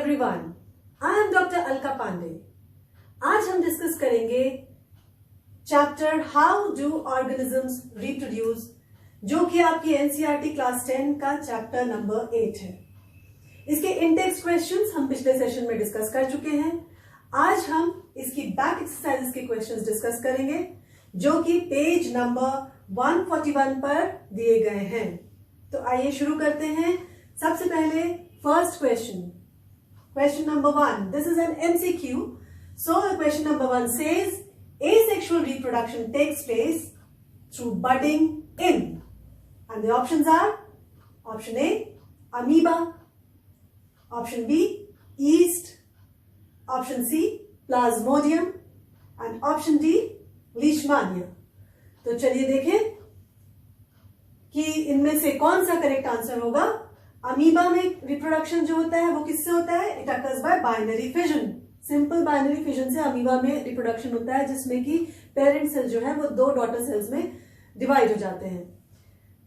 Everyone, I am doctor Alka Pandey. आज हम discuss करेंगे chapter how do organisms reproduce, जो कि आपकी एनसीईआरटी क्लास 10 का चैप्टर नंबर 8 है। इसके इंटेक्स्ट क्वेश्चंस हम पिछले सेशन में डिस्कस कर चुके हैं। आज हम इसकी बैक एक्सरसाइजेस के क्वेश्चंस डिस्कस करेंगे, जो कि पेज नंबर 141 पर दिए गए हैं। तो आइए शुरू करते हैं। सबसे पहले first question number 1. This is an MCQ. So the question number 1 says asexual reproduction takes place through budding in, and the options are option A amoeba, option B yeast, option C plasmodium and option D leishmania. तो चलिए देखें कि इनमें से कौन सा correct answer होगा। Amoeba में रिप्रोडक्शन जो होता है वो किससे होता है? It occurs by binary fission. Simple binary fission से अमीबा में रिप्रोडक्शन होता है, जिसमें कि पेरेंट सेल जो है वो दो डॉटर सेल्स में डिवाइड हो जाते हैं।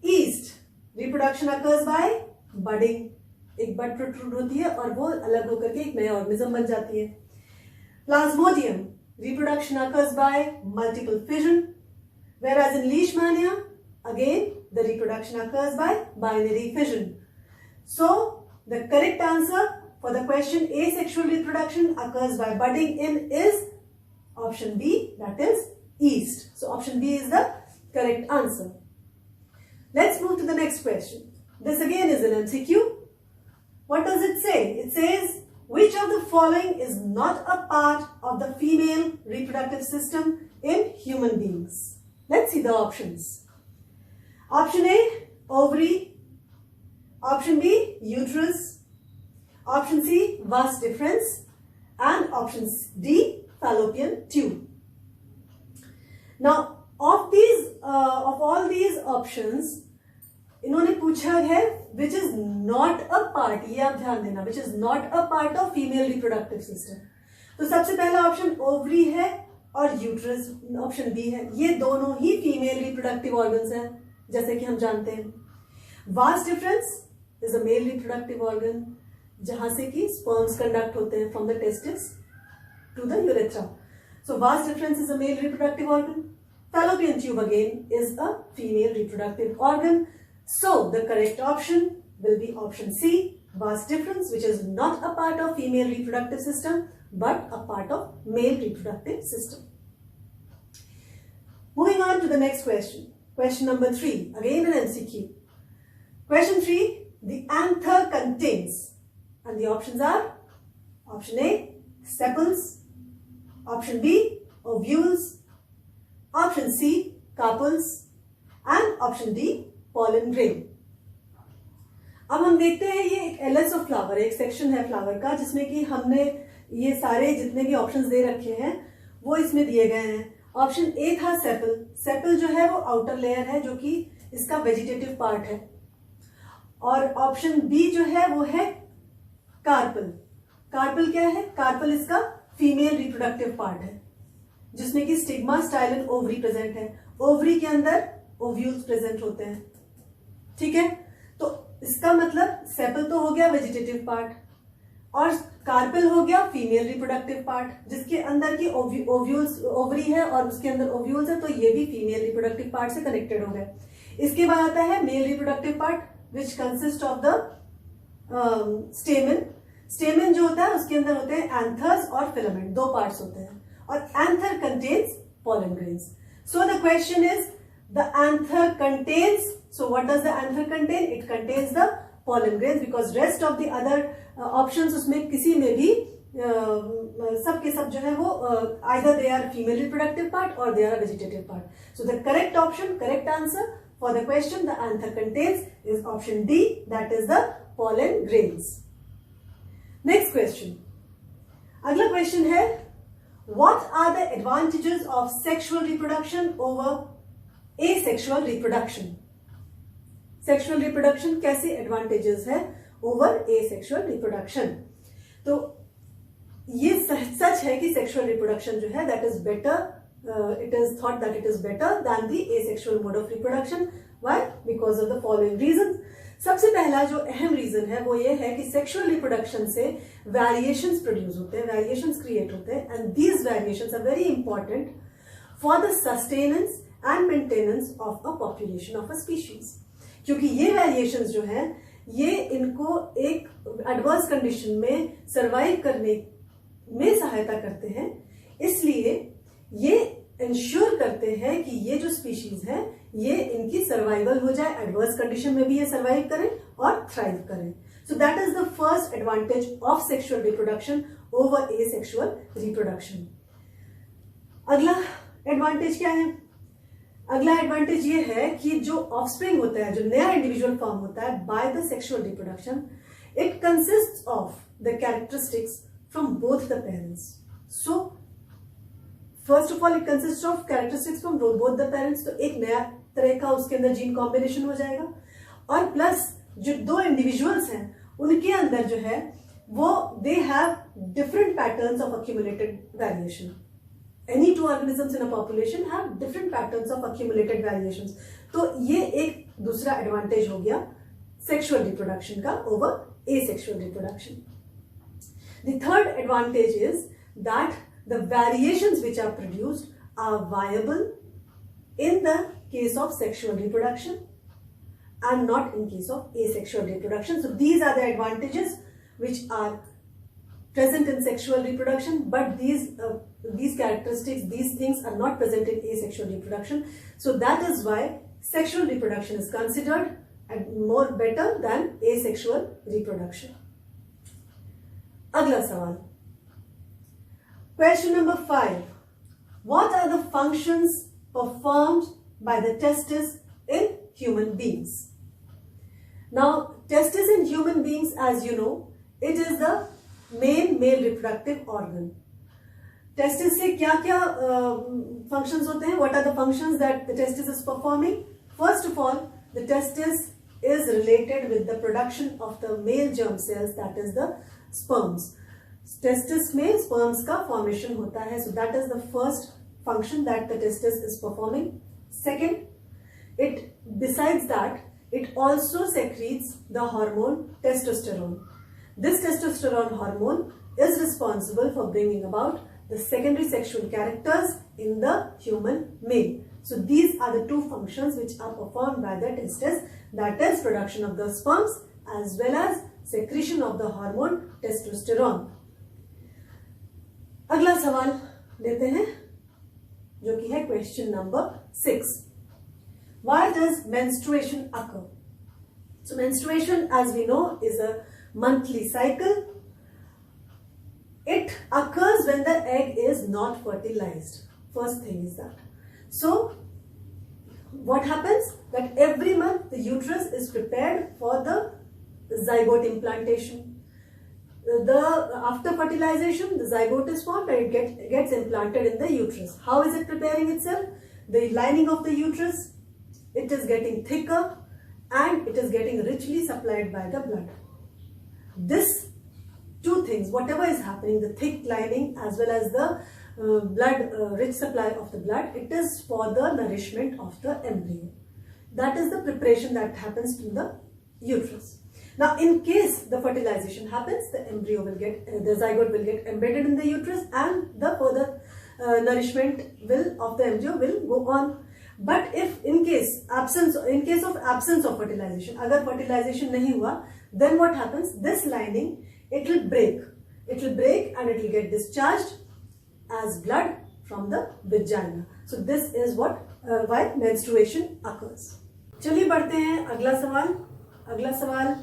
East reproduction occurs by budding, एक बड प्रोट्रूड होती है और वो अलग होकर के एक नया ऑर्गेनिज्म बन जाती है। Plasmodium reproduction occurs by multiple fission, whereas in leishmania again the reproduction occurs by binary fission. So the correct answer for the question asexual reproduction occurs by budding in is option B, that is yeast. So option B is the correct answer. Let's move to the next question. This again is an MCQ. What does it say? It says which of the following is not a part of the female reproductive system in human beings? Let's see the options. Option A ovary, option B uterus, option C vas deferens and option D fallopian tube. Now of all these options इन्होंने पूछा है which is not a part, ये आप ध्यान देना, which is not a part of female reproductive system. तो सबसे पहला ऑप्शन ओवरी है और यूट्रस ऑप्शन बी है। ये दोनों ही फीमेल रिप्रोडक्टिव ऑर्गन्स हैं, जैसे कि हम जानते हैं। Vas deferens is a male reproductive organ, जहां से कि स्पर्म्स कंडक्ट होते हैं from the testis to the urethra. So vas deferens is a male reproductive organ. Fallopian tube again is a female reproductive organ. So the correct option will be option C, vas deferens, which is not a part of female reproductive system but a part of male reproductive system. Moving on to the next question. Question number 3, again an MCQ. Question 3, the anther contains, and the options are option A sepals, option B ovules, option C carpels and option D pollen grain. अब हम देखते हैं, ये एक LS of flower है, एक section है flower का, जिसमें कि हमने ये सारे जितने भी ऑप्शंस दे रखे हैं वो इसमें दिए गए हैं। ऑप्शन ए था सेपल। सेपल जो है वो आउटर लेयर है, जो कि इसका वेजिटेटिव पार्ट है। और ऑप्शन बी जो है वो है कार्पल। कार्पल क्या है? कार्पल इसका फीमेल रिप्रोडक्टिव पार्ट है, जिसमें कि stigma, style and ovary present है। ओवरी के अंदर ओव्यूल्स प्रेजेंट होते हैं। ठीक है, तो इसका मतलब सेपल तो हो गया वेजिटेटिव पार्ट और कार्पेल हो गया फीमेल रिप्रोडक्टिव पार्ट, जिसके अंदर की ओव्यूल्स, ओवरी है और उसके अंदर ओव्यूल्स है, तो ये भी फीमेल रिप्रोडक्टिव पार्ट से कनेक्टेड हो गए। इसके बाद आता है mail reproductive part, which consist of the stamen. स्टेमन जो होता है उसके अंदर होते हैं एंथर्स और फिलामेंट, दो पार्ट्स होते हैं, और anther contains pollen grains. So the question is the anther contains, so what does the anther contain? It contains the pollen grains, because rest of the other options उसमें किसी में भी सब के सब जो है वो either they are female reproductive part or they are a vegetative part. So the correct option, correct answer for the question the anther contains is option D, that is the pollen grains. Next question. अगला question है what are the advantages of sexual reproduction over asexual reproduction? Sexual reproduction कैसे advantages है over asexual reproduction? तो ये सच है कि sexual reproduction जो है that is better, it is thought that it is better than the asexual mode of reproduction. Why? Because of the following reasons. सबसे पहला जो अहम रीजन है वो ये है कि सेक्सुअल रिप्रोडक्शन से वेरिएशंस प्रोड्यूस होते हैं, वेरिएशंस क्रिएट होते हैं, and these variations are very important for the sustenance and maintenance of a population of a species. क्योंकि ये वेरिएशंस जो है ये इनको एक एडवर्स कंडीशन में सरवाइव करने में सहायता करते हैं, इसलिए ये इंश्योर करते हैं कि ये जो स्पीशीज है ये इनकी सर्वाइवल हो जाए, एडवर्स कंडीशन में भी ये सर्वाइव करें और थ्राइव करें। सो that is the first advantage of sexual reproduction over asexual reproduction. अगला एडवांटेज क्या है? अगला एडवांटेज ये है कि जो ऑफस्प्रिंग होता है, जो नया इंडिविजुअल फॉर्म होता है by the sexual reproduction, it consists of the characteristics from both the parents. So first of all it consist of characteristics from both the parents, तो एक नया तरह का उसके अंदर जीन कॉम्बिनेशन हो जाएगा, और प्लस जो दो इंडिविजुअल्स हैं उनके अंदर जो है वो they have different patterns of accumulated variation. Any two organisms in a population have different patterns of accumulated variations. तो ये एक दूसरा एडवांटेज हो गया सेक्सुअल रिप्रोडक्शन का over asexual reproduction. The third advantage is that the variations which are produced are viable in the case of sexual reproduction and not in case of asexual reproduction. So these are the advantages which are present in sexual reproduction, but these characteristics, these things are not present in asexual reproduction. So that is why sexual reproduction is considered more better than asexual reproduction. अगला सवाल, question number 5. What are the functions performed by the testis in human beings? Now, testis in human beings, as you know, it is the main male reproductive organ. Testis से क्या क्या functions होते हैं? What are the functions that the testis is performing? First of all, the testis is related with the production of the male germ cells, that is the sperms. Testis में sperms का formation होता है, so that is the first function that the testis is performing. Second, it besides that it also secretes the hormone testosterone. This testosterone hormone is responsible for bringing about the secondary sexual characters in the human male. So these are the two functions which are performed by the testis, that is production of the sperms as well as secretion of the hormone testosterone. अगला सवाल लेते हैं जो कि है question number 6. Why does menstruation occur? So menstruation, as we know, is a monthly cycle. It occurs when the egg is not fertilized. First thing is that. So what happens? That every month the uterus is prepared for the zygote implantation. After fertilization, the zygote is formed and it gets implanted in the uterus. How is it preparing itself? The lining of the uterus, it is getting thicker and it is getting richly supplied by the blood. This two things, whatever is happening, the thick lining as well as the rich supply of the blood, it is for the nourishment of the embryo. That is the preparation that happens to the uterus. Now, in case the fertilization happens, the embryo will get, the zygote will get embedded in the uterus, and the further nourishment of the embryo will go on. But if in case of absence of fertilization, अगर fertilization नहीं हुआ, then what happens? This lining, it will break. It will break and it will get discharged as blood from the vagina. So this is why menstruation occurs. चलिए बढ़ते हैं अगला सवाल.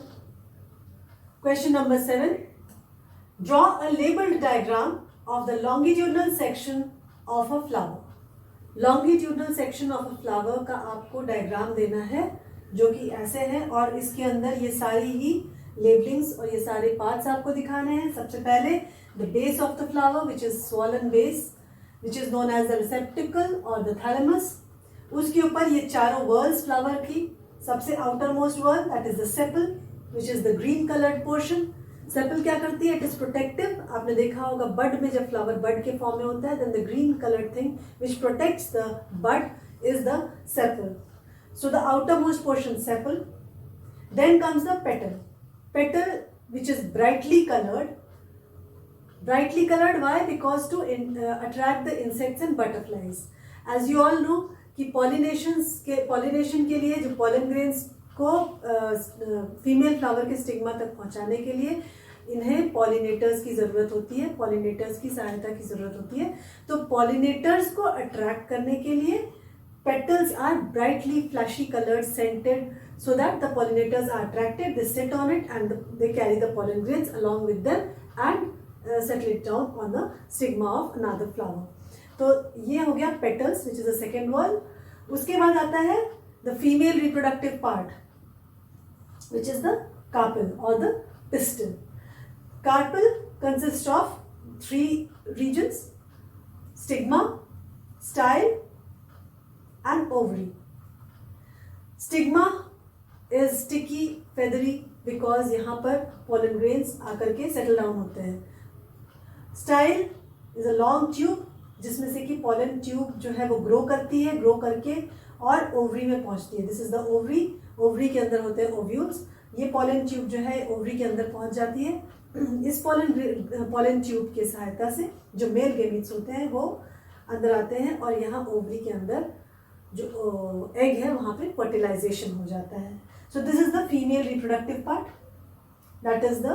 Question number 7. Draw a labeled diagram of the longitudinal section of a flower. Longitudinal section of a flower का आपको diagram देना है जो कि ऐसे है, और इसके अंदर ये सारी ही लेबलिंग्स और ये सारे पार्ट्स आपको दिखाने हैं. सबसे पहले the base of the flower, which is swollen base, which is known as the receptacle or the thalamus. उसके ऊपर ये चारों whorls फ्लावर की. सबसे outermost whorl, that is the sepal, which is the green colored portion. Sepal क्या करती है? It is protective. आपने देखा होगा बड में जब फ्लावर बड के फॉर्म में होता है, then the green coloured thing which protects the bud is the sepal. So the outermost portion sepal. Then comes the petal. Petal which is brightly colored. Brightly colored, why? Because to attract the insects and butterflies. As you all know कि pollination के लिए जो pollen grains को female flower के stigma तक पहुंचाने के लिए इन्हें पॉलिनेटर्स की ज़रूरत होती है, पॉलिनेटर्स की सहायता की ज़रूरत होती है. तो पॉलिनेटर्स को अट्रैक्ट करने के लिए petals are brightly flashy colored, scented, so that the pollinators are attracted, they sit on it and they carry the pollen grains along with them and settle it down on the stigma of another flower. तो ये हो गया petals, which is the second one. उसके बाद आता है the female reproductive part, which is the carpel or the pistil. Carpel consists of 3 regions: stigma, style and ovary. Stigma is sticky, feathery because यहाँ पर pollen grains आकर के settle down होते हैं. Style is a long tube जिसमें से कि pollen tube जो है वो grow करती है, grow करके और ovary में पहुँचती है. This is the ovary. Ovary के अंदर होते हैं ovules. ये pollen tube जो है ovary के अंदर पहुँच जाती है. इस pollen tube के सहायता से जो male gametes होते हैं वो अंदर आते हैं और यहाँ ovary के अंदर जो एग है वहाँ पे फर्टिलाइजेशन हो जाता है. So this is the female reproductive part, that is the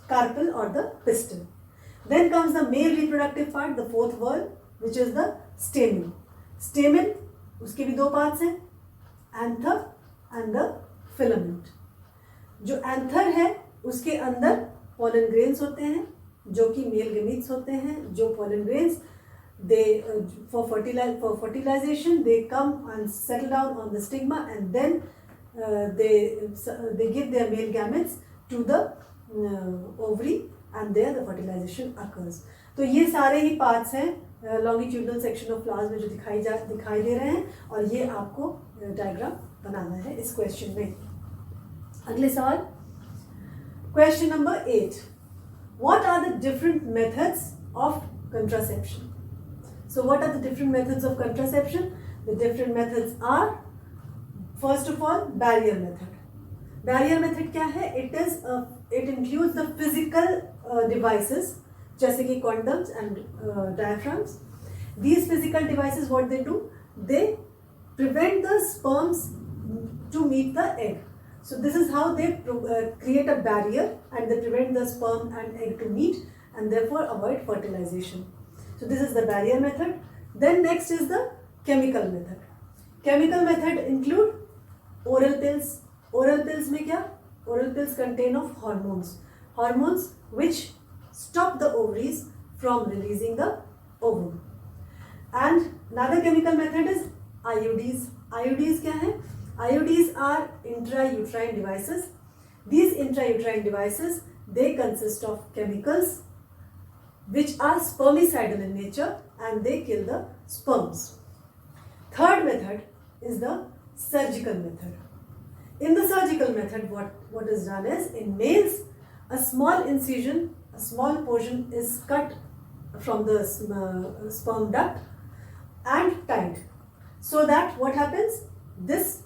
carpel और the pistil. Then comes the male reproductive part, the fourth whorl, which is the stamen. Stamen उसके भी 2 पार्ट्स हैं, एंथर एंड द फिलामेंट. जो anther है उसके अंदर pollen grains होते हैं जो कि मेल गेमीट्स होते हैं. जो pollen grains they for fertilization they come and settle down on the stigma and then they give their male gametes to the ovary and there the fertilization occurs. तो ये सारे ही पार्ट्स हैं longitudinal section of flowers में जो दिखाई दे रहे हैं और ये आपको डायग्राम बनाना है इस क्वेश्चन में. अगले सवाल, question number 8. What are the different methods of contraception? So what are the different methods of contraception? The different methods are, first of all, barrier method. Barrier method क्या है? It includes the physical devices जैसे कि condoms and diaphragms. These physical devices, what they do? They prevent the sperms to meet the egg. So this is how they create a barrier and they prevent the sperm and egg to meet and therefore avoid fertilization. So this is the barrier method. Then next is the chemical method. Chemical method include oral pills. Oral pills में क्या? Oral pills contain of hormones. Hormones which stop the ovaries from releasing the ovum. And another chemical method is IUDs. IUDs क्या है? IUDs are intrauterine devices. These intrauterine devices, they consist of chemicals which are spermicidal in nature and they kill the sperms. Third method is the surgical method. In the surgical method, what is done is, in males, a small incision, a small portion is cut from the sperm duct and tied. So that what happens? This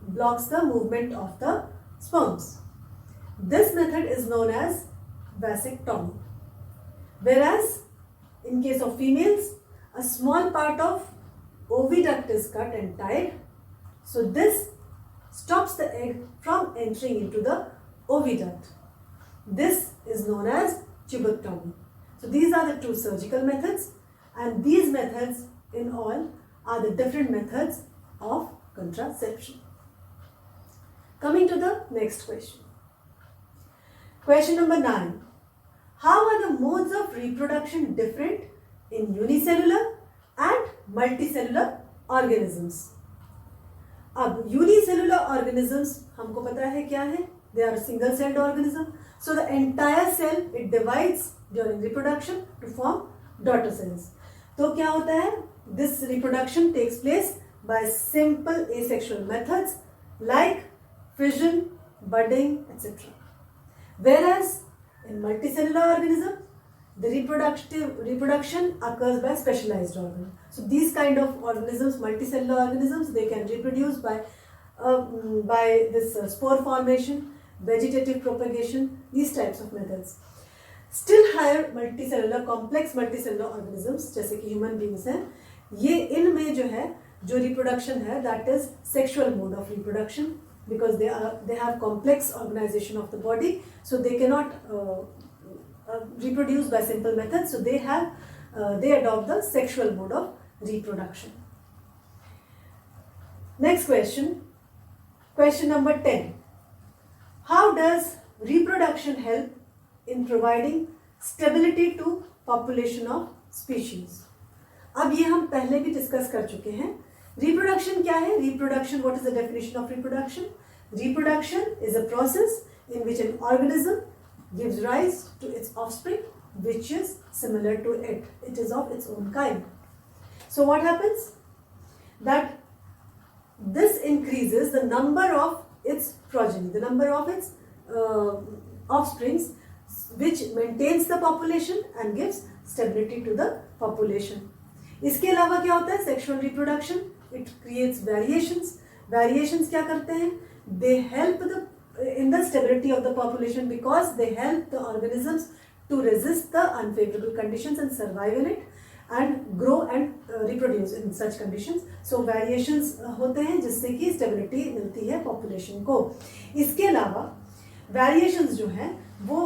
blocks the movement of the sperms. This method is known as vasectomy. Whereas in case of females, a small part of oviduct is cut and tied. So this stops the egg from entering into the oviduct. This is known as tuberctomy. So these are the 2 surgical methods and these methods in all are the different methods of contraception. Coming to the next question. Question number 9. How are the modes of reproduction different in unicellular and multicellular organisms? अब unicellular organisms हमको पता है क्या है? They are single-celled organism. So the entire cell it divides during reproduction to form daughter cells. तो क्या होता है? This reproduction takes place by simple asexual methods like fission, budding, etc. Whereas in multicellular organism, the reproduction occurs by specialized organ. So these kind of organisms, multicellular organisms, they can reproduce by by this spore formation, vegetative propagation, these types of methods. Still higher multicellular, complex multicellular organisms जैसे कि human beings हैं, ये इनमें जो है जो reproduction है, that is sexual mode of reproduction, because they have complex organization of the body, so they cannot reproduce by simple methods, so they adopt the sexual mode of reproduction. Next question number 10. How does reproduction help in providing stability to population of species? अब ये हम पहले भी discuss कर चुके हैं. Reproduction क्या है? Reproduction, what is the definition of reproduction? Reproduction is a process in which an organism gives rise to its offspring which is similar to it. It is of its own kind. So what happens? That this increases the number of its progeny, the number of its offsprings, which maintains the population and gives stability to the population. इसके अलावा क्या होता है? Sexual reproduction, it creates variations. Variations क्या करते हैं? They help in the stability of the population because they help the organisms to resist the unfavorable conditions and survive in it and grow and reproduce in such conditions. So variations होते हैं जिससे कि stability मिलती है population को. इसके अलावा variations जो हैं वो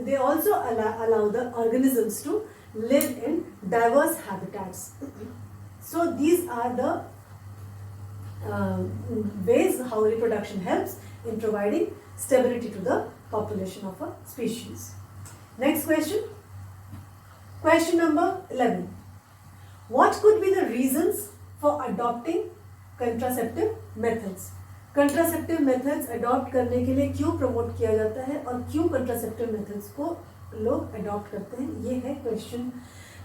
they also allow the organisms to live in diverse habitats. So these are the ways how reproduction helps in providing stability to the population of a species. Next question. Question number 11. What could be the reasons for adopting contraceptive methods? Contraceptive methods adopt करने के लिए क्यों promote किया जाता है और क्यों contraceptive methods को लोग adopt करते हैं, ये है question.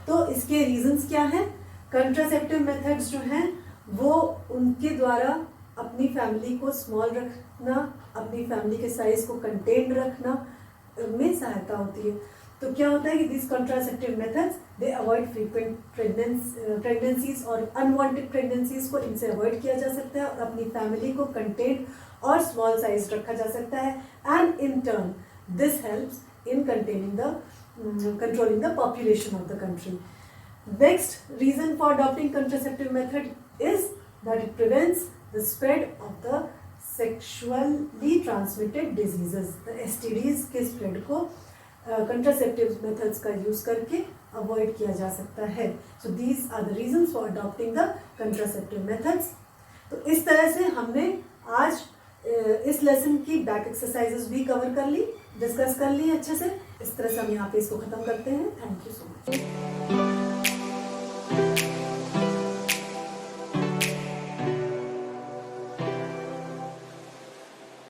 तो इसके reasons क्या हैं? Contraceptive methods जो हैं वो उनके द्वारा अपनी फैमिली को स्मॉल रखना, अपनी फैमिली के साइज को कंटेन रखना में सहायता होती है. तो क्या होता है कि this contraceptive methods they avoid frequent pregnancies और अनवांटेड प्रेगनेंसीज को इनसे अवॉइड किया जा सकता है और अपनी फैमिली को कंटेन और स्मॉल साइज रखा जा सकता है. And in turn this helps in controlling the population of the country. Next reason for adopting contraceptive method is that it prevents the spread of the sexually transmitted diseases. The STDs के spread को contraceptive methods का use करके avoid किया जा सकता है. So these are the reasons for adopting the contraceptive methods. तो इस तरह से हमने आज इस लेसन की बैक एक्सरसाइजेस भी कवर कर ली, डिस्कस कर ली अच्छे से. इस तरह से हम यहाँ पे इसको खत्म करते हैं. Thank you so much.